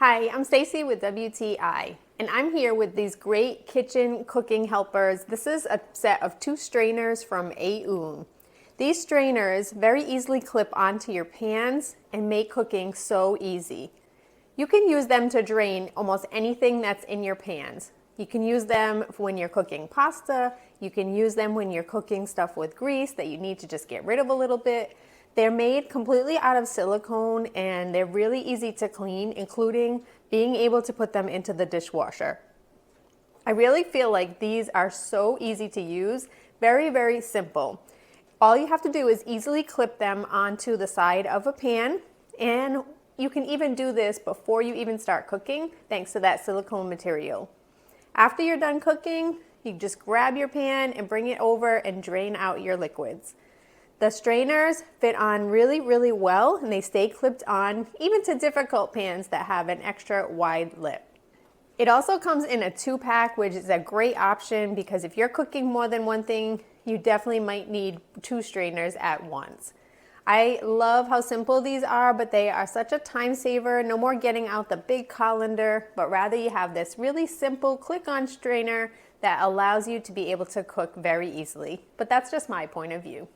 Hi, I'm Stacy with WTI, and I'm here with these great kitchen cooking helpers. This is a set of 2 strainers from AUOON. These strainers very easily clip onto your pans and make cooking so easy. You can use them to drain almost anything that's in your pans. You can use them when you're cooking pasta. You can use them when you're cooking stuff with grease that you need to just get rid of a little bit. They're made completely out of silicone and they're really easy to clean, including being able to put them into the dishwasher. I really feel like these are so easy to use, very, very simple. All you have to do is easily clip them onto the side of a pan, and you can even do this before you even start cooking, thanks to that silicone material. After you're done cooking, you just grab your pan and bring it over and drain out your liquids. The strainers fit on really, really well, and they stay clipped on even to difficult pans that have an extra wide lip. It also comes in a 2-pack, which is a great option because if you're cooking more than one thing, you definitely might need 2 strainers at once. I love how simple these are, but they are such a time saver. No more getting out the big colander, but rather you have this really simple click-on strainer that allows you to be able to cook very easily. But that's just my point of view.